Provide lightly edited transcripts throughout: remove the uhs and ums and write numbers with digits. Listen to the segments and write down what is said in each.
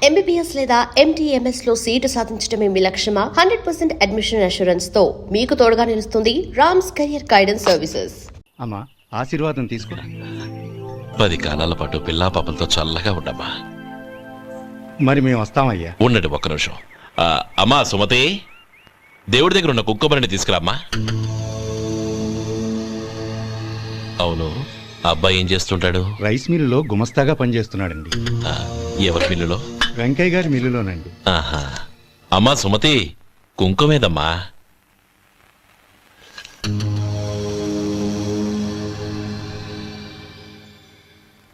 MBBS లేదా MTMS లో seat సాధించడమే మీ లక్ష్యమా? 100% అడ్మిషన్ అష్యూరెన్స్ తో మీకు తోడుగా నిలుస్తుంది రామ్స్ కెరియర్ గైడెన్స్ సర్వీసెస్. అమ్మా ఆశీర్వాదం తీసుకో. 10 కాలాల పాటు పిల్లా పాపలతో చల్లగా ఉండమ్మా. మరి మేము వస్తామయ్యా. ఉండండి ఒక్క నిమిషం. అమ్మా సుమతి, దేవుడి దగ్గర ఉన్న కుక్కబరిని తీసుకురామ్మా. అవును, అబ్బాయి ఏం చేస్తుంటాడు? రైస్ మిల్లులో గుమస్తాగా పనిచేస్తున్నాడండి. ఎవరి మిల్లులో? వెంకయ్య గారి మిల్లులోనండి. ఆహా. అమ్మా సుమతి, కుంకుమేదమ్మా?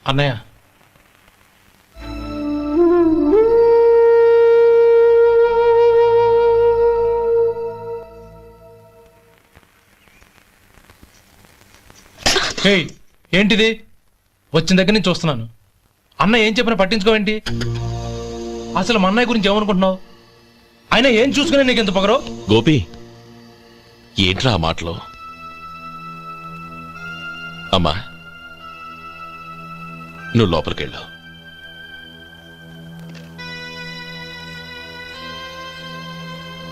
అన్నయ్య, ఏంటిది? వచ్చిన దగ్గర నుంచి చూస్తున్నాను. అన్న ఏం చెప్పినా పట్టించుకోవేంటి? అసలు మా అన్నయ్య గురించి ఏమనుకుంటున్నావు? ఆయన ఏం చూసుకునే నీకు ఎంత పొగరు? గోపి, ఏంట్రా ఆ మాటలు? అమ్మా, నువ్వు లోపలికెళ్ళు.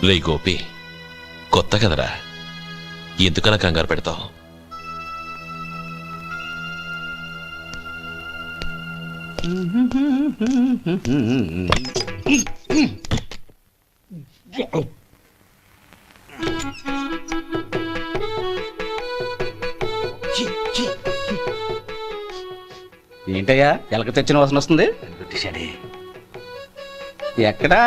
రే గోపి, కొత్త కదరా, ఎందుకలా కంగారు పెడతావు? ఏంటయ్యా ఎలక తెచ్చిన వాసన వస్తుంది? ఎక్కడా?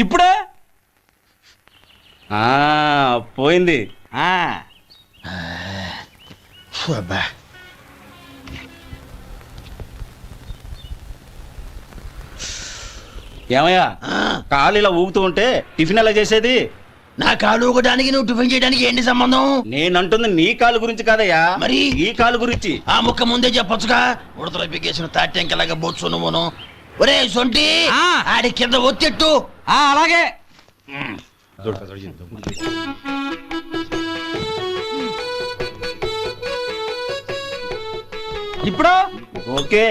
ఇప్పుడే పోయింది. ఏమయ్యా, కాలు ఇలా ఊగుతూ ఉంటే టిఫిన్ ఎలా చేసేది? నా కాలు ఊగడానికి నువ్వు టిఫిన్ చేయడానికి ఏంటి సంబంధం? నేనంటుంది నీ కాలు గురించి కాదయ్యా, మరి ఈ కాలు గురించి. ఆ ముక్క ముందే చెప్పొచ్చుగా. ఉడతలో పిగేసిన తాటెంకలాగా బొచ్చు నువ్వును. ఒరే సొంటి, ఆడి కింద ఒత్తెట్టు. అలాగే. ఇప్పుడు ఓకే.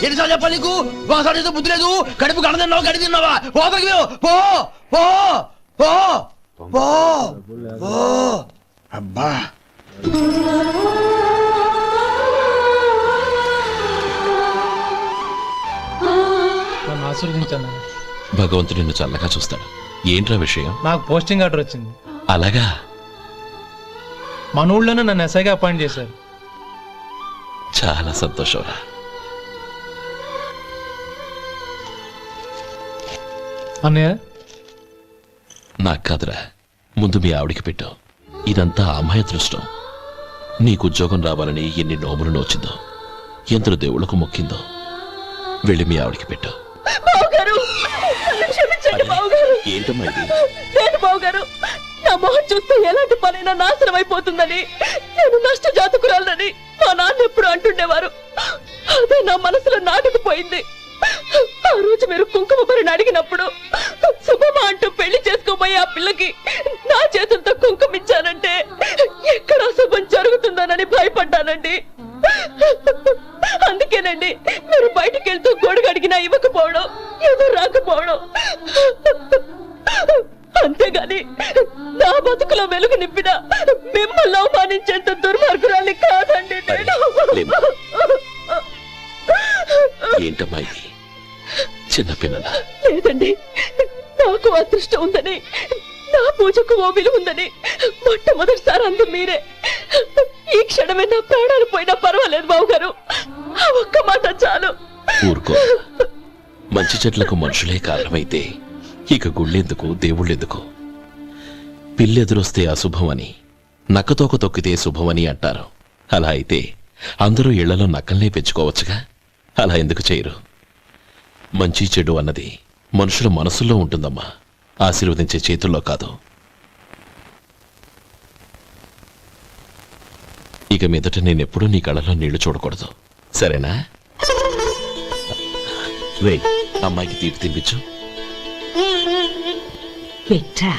ఎన్నిసార్లు చెప్పాలి నీకు? ఒకసారి బుద్ధి లేదు. కడుపు గడ తిన్నావు, గడి తిన్నావా? పోతలకి పో పో పో పో పో. అబ్బా, నన్ను ఆశీర్వదించాను. భగవంతుడు నిన్ను చల్లగా చూస్తాడు. ఏంట్రా విషయం? నాకు పోస్టింగ్ ఆర్డర్ వచ్చింది. అలాగా? మన ఊళ్ళోనే నన్ను ఎస్ఐగా అపాయింట్ చేశారు. చాలా సంతోషంరా. అన్నయ్య, నాకు కాదురా, ముందు మీ ఆవిడికి పెట్టు. ఇదంతా అమ్మాయి అదృష్టం. నీకు ఉద్యోగం రావాలని ఎన్ని నోములు నోచిందో, ఎందరు దేవుళ్లకు మొక్కిందో. వెళ్ళి మీ ఆవిడికి పెట్టు. ఏంటమ్మా ఇది? నేను బావగారు, నా మొహం చూస్తే ఎలాంటి పనైనా నాశనం అయిపోతుందని, నేను నష్ట జాతకురాలని మా నాన్న ఎప్పుడు అంటుండేవారు. అదే నా మనసులో నాటుకుపోయింది. ఆ రోజు మీరు కుంకుమ భరిని అడిగినప్పుడు శుభమా అంటూ పెళ్లి చేసుకోబోయే ఆ పిల్లకి నా చేతులతో కుంకుమ ఇచ్చానంటే ఎక్కడ శుభం జరుగుతుందోనని భయపడ్డానండి. అందుకేనండి మీరు బయటికి వెళ్తూ గొడుగు అడిగినా ఇవ్వకపోవడం, ఏదో రాకపోవడం. అంతేగాని నా బతుకులో వెలుగు నింపిన మిమ్మల్ని అవమానించేంత దుర్మార్గురాలి కాదండి నేను. ఏంటమ్మా ఇది? చిన్నపిల్లల? లేదండి, నాకు అదృష్టం ఉందని, నా పూజకు ఓ విలువ ఉందని మొట్టమొదటిసారి అందు మీరే. ఈ క్షణమే నా ప్రాణాలు పోయినా పర్వాలేదు బావగారు, ఆ ఒక్క మాట చాలు. ఊరుకో. మంచి చెట్లకు మనుషులే కారణమైతే ఇక గుళ్ళెందుకు, దేవుళ్ళెందుకు? పిల్లెదురొస్తే అశుభమని, నక్కతోక తొక్కితే శుభమని అంటారు. అలా అయితే అందరూ ఇళ్లలో నక్కల్నే పెంచుకోవచ్చుగా. అలా ఎందుకు చేయరు? మంచి చెడు అన్నది మనుషుల మనసుల్లో ఉంటుందమ్మా, ఆశీర్వదించే చేతుల్లో కాదు. ఇక మీదట నేనెప్పుడూ నీ కళ్ళలో నీళ్లు చూడకూడదు, సరేనా? రే, అమ్మాయికి తీపి తినిపించు. పెట్టా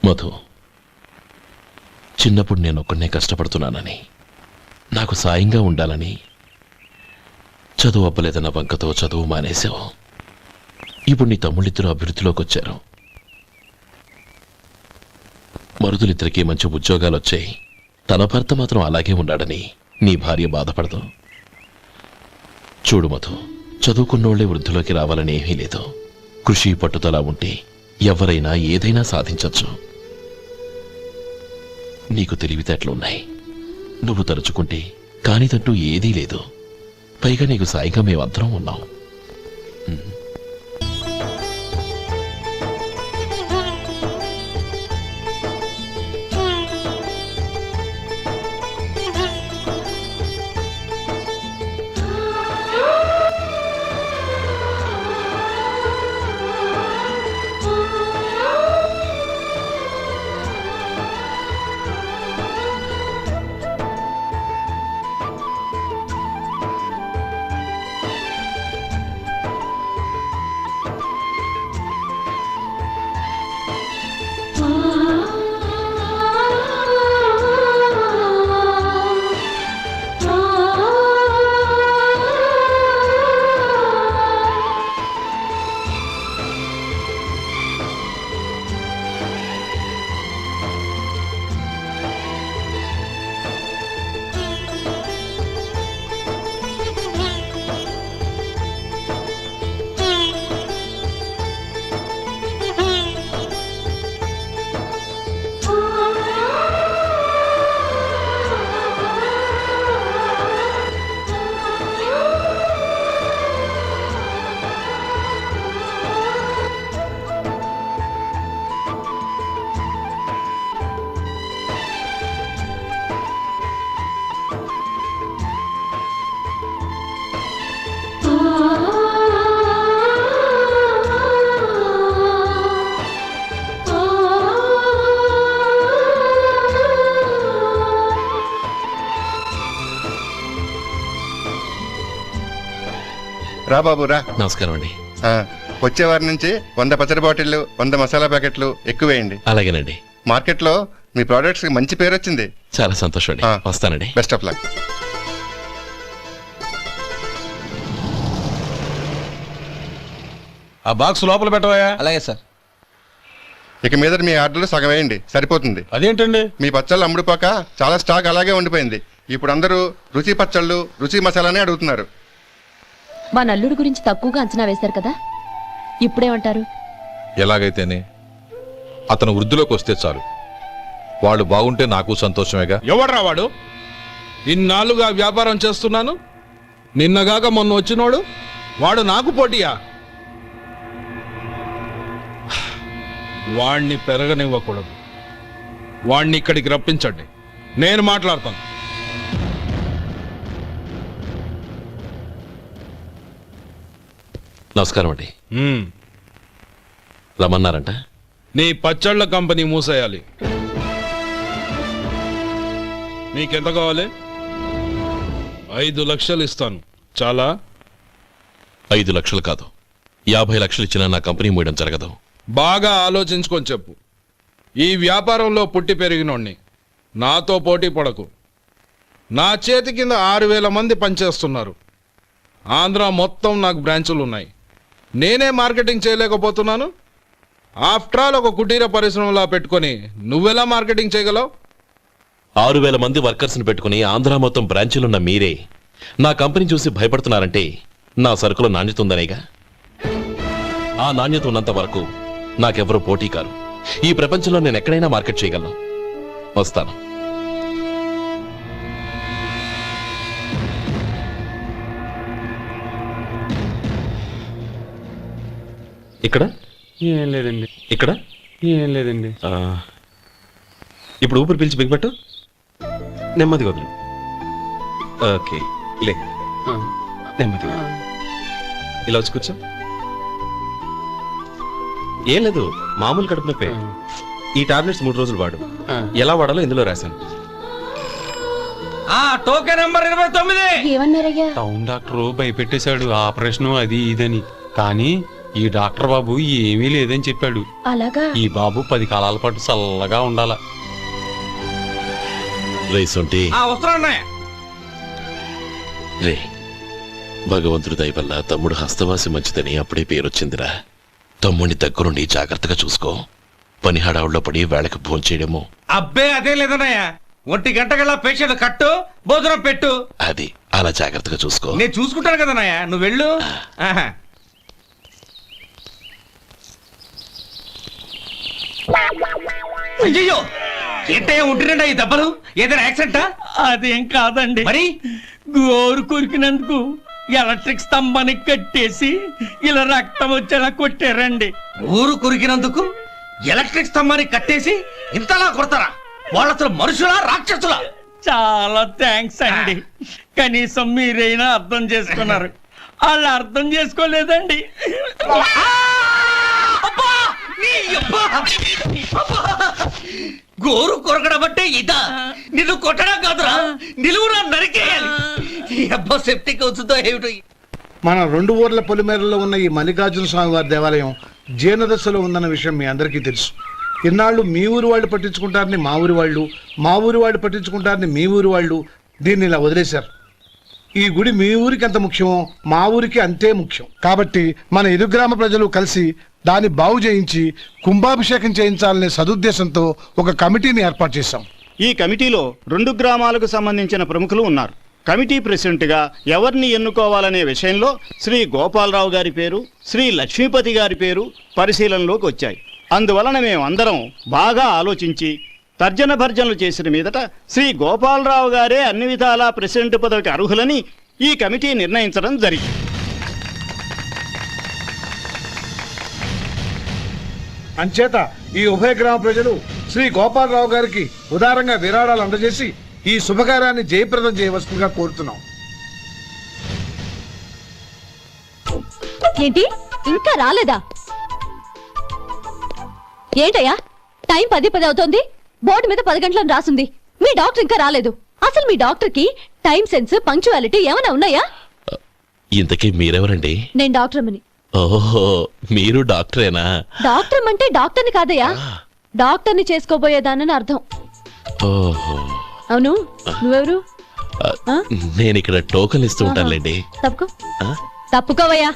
మధు, చిన్నప్పుడు నేను ఒక్కనే కష్టపడుతున్నానని, నాకు సాయంగా ఉండాలని చదువు అవ్వలేదన్న వంకతో చదువు మానేశావు. ఇప్పుడు నీ తమ్ముళ్ళిద్దరూ అభివృద్ధిలోకి వచ్చారు. మరుదులిద్దరికీ మంచి ఉద్యోగాలు వచ్చాయి. తన భర్త మాత్రం అలాగే ఉన్నాడని నీ భార్య బాధపడదు. చూడు మధు, చదువుకున్నోళ్లే వృద్ధిలోకి రావాలని ఏమీ లేదు. కృషి పట్టుదల ఉంటే ఎవరైనా ఏదైనా సాధించొచ్చు. నీకు తెలివితేటలున్నాయి. నువ్వు తలుచుకుంటే కానిదంటూ ఏదీ లేదు. పైగా నీకు సాయిగా మేమందరం ఉన్నాం. రా బాబు రా. నమస్కారం అండి. వచ్చే వారి నుంచి 100 పచ్చడి బాటిళ్లు 100 మసాలా ప్యాకెట్లు ఎక్కువేయండి. అలాగేనండి. మార్కెట్లో మీ ప్రోడక్ట్స్ కి మంచి పేరు వచ్చింది. చాలా సంతోషం అండి. వస్తానండి. Best of luck. ఆ బాక్స్ లోపల పెట్టవా? అలాగే సార్. ఇక మీద మీ ఆర్డర్లు సగం వేయండి, సరిపోతుంది. అదేంటండి? మీ పచ్చళ్ళు అమ్ముడుపోక చాలా స్టాక్ అలాగే ఉండిపోయింది. ఇప్పుడు అందరూ రుచి పచ్చళ్ళు రుచి మసాలానే అడుగుతున్నారు. మా నల్లుడి గురించి తక్కువగా అంచనా వేశారు కదా, ఇప్పుడేమంటారు? ఎలాగైతేనే అతను వృద్ధిలోకి వస్తే చాలు. వాళ్ళు బాగుంటే నాకు సంతోషమేగా. ఎవడ్రా వాడు? ఇన్నాళ్ళుగా వ్యాపారం చేస్తున్నాను, నిన్నగాక మొన్న వచ్చినోడు వాడు నాకు పోటీయా? వాణ్ణి పెరగనివ్వకూడదు. వాణ్ణి ఇక్కడికి రప్పించండి, నేను మాట్లాడతాను. నమస్కారం అండి. రమ్మన్నారంట? నీ పచ్చళ్ళ కంపెనీ మూసేయాలి. నీకెంత కావాలి? 5 లక్షలు ఇస్తాను. చాలా? 5 లక్షలు కాదు, 50 లక్షలు ఇచ్చినా నా కంపెనీ మూయడం జరగదు. బాగా ఆలోచించుకొని చెప్పు. ఈ వ్యాపారంలో పుట్టి పెరిగినోడ్ని, నాతో పోటీ పడకు. నా చేతి కింద 6,000 మంది పనిచేస్తున్నారు. ఆంధ్ర మొత్తం నాకు బ్రాంచులు ఉన్నాయి. నేనే మార్కెటింగ్ చేయలేకపోతున్నాను. ఆఫ్టర్ ఆల్ ఒక కుటీర పరిశ్రమలా పెట్టుకొని నువ్వెలా మార్కెటింగ్ చేయగలవు? 6,000 మంది వర్కర్స్ని పెట్టుకుని ఆంధ్ర మొత్తం బ్రాంచీలున్న మీరే నా కంపెనీ చూసి భయపడుతున్నారంటే నా సరుకులో నాణ్యత ఉందనేగా. ఆ నాణ్యత ఉన్నంత వరకు నాకెవరూ పోటీ కారు. ఈ ప్రపంచంలో నేను ఎక్కడైనా మార్కెట్ చేయగలను. వస్తాను. ఇక్కడ ఏం లేదండి. ఇక్కడ ఏం లేదండి. ఇప్పుడు ఊపిరి పీల్చి బిగ్బట్టు, నెమ్మదిగా వదులు. ఓకే, లే, నెమ్మదిగా ఇలా వచ్చి కూర్చో. ఏం లేదు, మామూలు కడుపు నొప్పే. ఈ టాబ్లెట్స్ 3 రోజులు వాడు. ఎలా వాడాలో ఇందులో రాశాను. Token number 29. ఏమన్నారయ్యా? టౌన్ డాక్టర్ భయపెట్టేశాడు, ఆపరేషన్ అది ఇదని. కానీ ఈ డాక్టర్ బాబు ఏమీ లేదని చెప్పాడు. అలాగా? ఈ బాబు 10 కాలాల పాటు చల్లగా ఉండాల. రేసొంటి వస్తున్నాయి. రే, భగవంతుడి దయ వల్ల తమ్ముడు హస్తవాసి మంచిదని అప్పుడే పేరొచ్చిందిరా. తమ్ముడిని దగ్గరుండి జాగ్రత్తగా చూసుకో. పని హడావుల్లో పడి వేళకు భోంచేయడము. అబ్బే అదే లేదన్నయ్య. 1 గంటకల్లా పేషెంట్ కట్టు, భోజనం పెట్టు. అది అలా జాగ్రత్తగా చూసుకో. నేను చూసుకుంటాను కదన్నయ్య, నువ్వు వెళ్ళు. ఆహా. అయ్యో, ఏంటయ్యా ఉంటున్నాడా ఈ దెబ్బలు? ఏదైనా యాక్సిడెంటా? అదేం కాదండి, మరి గోరు కొరికినందుకు ఎలక్ట్రిక్ స్తంభానికి కట్టేసి ఇలా రక్తం వచ్చేలా కొట్టారండి. ఊరు కురికినందుకు ఎలక్ట్రిక్ స్తంభాన్ని కట్టేసి ఇంతలా కొడతారా? వాళ్ళు అసలు మనుషులా రాక్షసులా? చాలా థ్యాంక్స్ అండి, కనీసం మీరైనా అర్థం చేసుకున్నారు. వాళ్ళు అర్థం చేసుకోలేదండి. అబ్బా! నీ అబ్బా! అబ్బా! గోరు కొరకడం అంటే ఇదా? నిన్ను కొట్టడం కాదురా, నిలువురా నరికేయాలి. ఈ అబ్బా సెప్టిక్ అవుతుందో ఏమిటో. మన 2 ఊర్ల పొలిమేరలో ఉన్న ఈ మల్లికార్జున స్వామి వారి దేవాలయం జీర్ణదశలో ఉందన్న విషయం మీ అందరికీ తెలుసు. ఇన్నాళ్ళు మీ ఊరు వాళ్ళు పట్టించుకుంటారని మా ఊరి వాళ్ళు, మా ఊరి వాళ్ళు పట్టించుకుంటారని మీ ఊరి వాళ్ళు దీన్ని ఇలా వదిలేశారు. ఈ గుడి మీ ఊరికి ఎంత ముఖ్యమో మా ఊరికి అంతే ముఖ్యం. కాబట్టి మన ఇరు గ్రామ ప్రజలు కలిసి దాన్ని బాగు చేయించి కుంభాభిషేకం చేయించాలనే సదుద్దేశంతో ఒక కమిటీని ఏర్పాటు చేశాం. ఈ కమిటీలో 2 గ్రామాలకు సంబంధించిన ప్రముఖులు ఉన్నారు. కమిటీ ప్రెసిడెంట్గా ఎవరిని ఎన్నుకోవాలనే విషయంలో శ్రీ గోపాలరావు గారి పేరు, శ్రీ లక్ష్మీపతి గారి పేరు పరిశీలనలోకి వచ్చాయి. అందువలన మేమందరం బాగా ఆలోచించి తర్జన భర్జనలు చేసిన మీదట శ్రీ గోపాలరావు గారే అన్ని విధాలా ప్రెసిడెంట్ పదవికి అర్హులని ఈ కమిటీ నిర్ణయించడం జరిగింది. అంచేత ఈ ఉభయ గ్రామ ప్రజలు శ్రీ గోపాలరావు గారికి ఉదారంగా విరాళాలు అందజేసి ఈ శుభకార్యాన్ని జయప్రదం చేయవలసిందిగా కోరుతున్నాం. ఏంటి ఇంకా రాలేదా? ఏంటయ్యా, టైం 10 అవుతోంది. బోర్డు మీద 10 గంటలను రాసుంది. మీ డాక్టర్ ఇంకా రాలేదు. అసలు మీ డాక్టర్ కి టైం సెన్స్, పంక్చువాలిటీ ఏమైనా ఉన్నాయా? ఇంతకీ మీరెవరండి? నేను డాక్టర్ అమ్మని. ఓహో, మీరు డాక్టరేనా? డాక్టర్ అంటే డాక్టర్ని కాదయ్యా, డాక్టర్ని చేసుకోబోయేదానని అర్థం. ఓహో, అవును, నువ్వెవరు? నేను ఇక్కడ టోకన్ ఇస్తూ ఉంటానులేండి. తప్పుకో, తప్పుకోవయ్యా.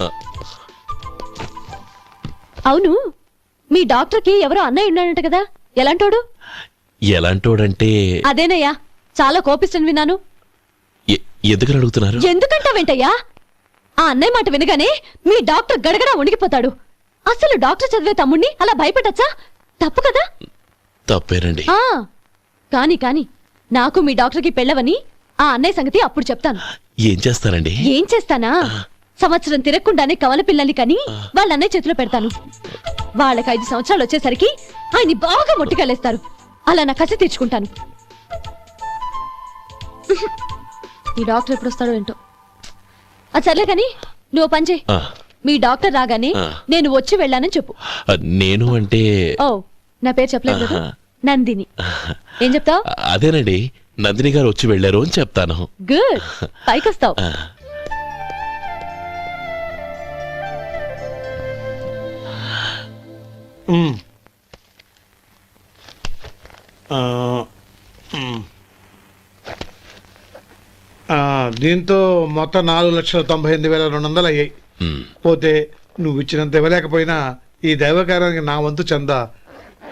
అవును, మీ డాక్టర్ కి ఎవరో అన్నయ్య ఉన్నాడంట కదా, ఎలాంటోడు? ఎలాంటోడంటే అదేనయ్యా, చాలా కోపిస్తని విన్నాను. ఎందుకని అడుగుతున్నారు? ఎందుకంటావేంటయ్యా? ఆ అన్నయ్య మాట వినగానే మీ డాక్టర్ గడగడా ఉణిగిపోతాడు. అసలు డాక్టర్ చదివే తమ్ముణ్ణి అలా భయపెట్టచ్చా? తప్పు కదా? తప్పేనండి. కాని నాకు మీ డాక్టర్ కి పెళ్ళవని ఆ అన్నయ్య సంగతి అప్పుడు చెప్తాను. ఏం చేస్తారండి? ఏం చేస్తానా, సంవత్సరం తిరగకుండానే కవల పిల్లల్ని కని వాళ్ళ అన్నయ్య చేతిలో పెడతాను. వాళ్ళకి 5 సంవత్సరాలు వచ్చేసరికి ఆయన్ని బాగా మొట్టికెళ్ళేస్తారు. అలా నా కసి తీర్చుకుంటాను. ఈ డాక్టర్ ఎప్పుడు వస్తాడో ఏంటో. అది సర్లే కాని నువ్వు పని చేయి. మీ డాక్టర్ రాగానే నేను వచ్చి వెళ్ళానని చెప్పు. నేను అంటే ఓ, నా పేరు చెప్పలేదు కదా, నందిని. ఏం చెప్తావు? అదేనండి, నందిని గారు వచ్చి వెళ్ళారు అని చెప్తాను. గుడ్, పైకొస్తావు. దీంతో మొత్తం 4,98,200 అయ్యాయి. పోతే నువ్వు ఇచ్చినంత ఇవ్వలేకపోయినా ఈ దైవకార్యానికి నా వంతు చందా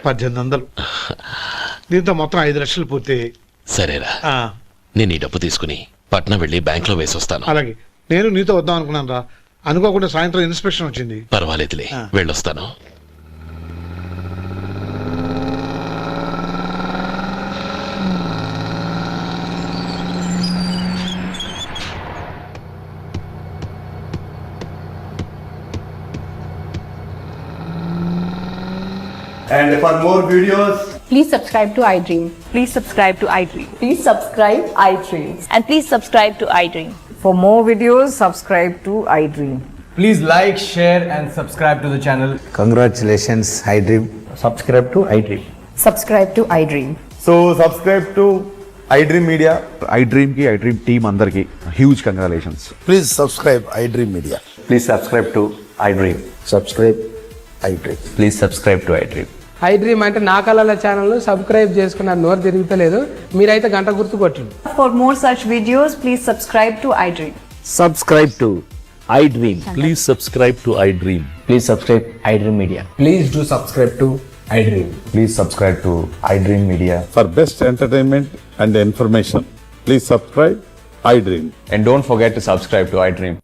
1800. దీంతో మొత్తం 5 లక్షలు పూర్తయ్యాయి. సరేరా, నేను ఈ డబ్బు తీసుకుని పట్నం వెళ్ళి బ్యాంక్ లో వేసొస్తాను. అలాగే, నేను నీతో వద్దాం అనుకున్నాను రా, అనుకోకుండా సాయంత్రం ఇన్స్పెక్షన్ వచ్చింది. పర్వాలేదులే, వెళ్ళొస్తాను. And for more videos, Please subscribe to iDream. Please subscribe to iDream. Please subscribe iDream. And please subscribe to iDream. For more videos, subscribe to iDream. Please like, share and subscribe to the channel. Congratulations, iDream. Subscribe to iDream. Subscribe to iDream. so subscribe to iDream Media. iDream ki iDream team andarki huge congratulations. Please subscribe iDream Media. Please subscribe to iDream. Subscribe iDream. Please subscribe to iDream. I dream అంటే నా కళల channel subscribe చేసుకున్నారు, నోరు తిరుగుతలేదు. మీరైతే గంట గుర్తు కొట్టండి. For more such videos, please subscribe to iDream. Subscribe to iDream. Please subscribe to iDream. Please subscribe iDream Media. Please do subscribe to I dream. Please subscribe to iDream Media. For best entertainment and information, please subscribe iDream. And don't forget to subscribe to iDream.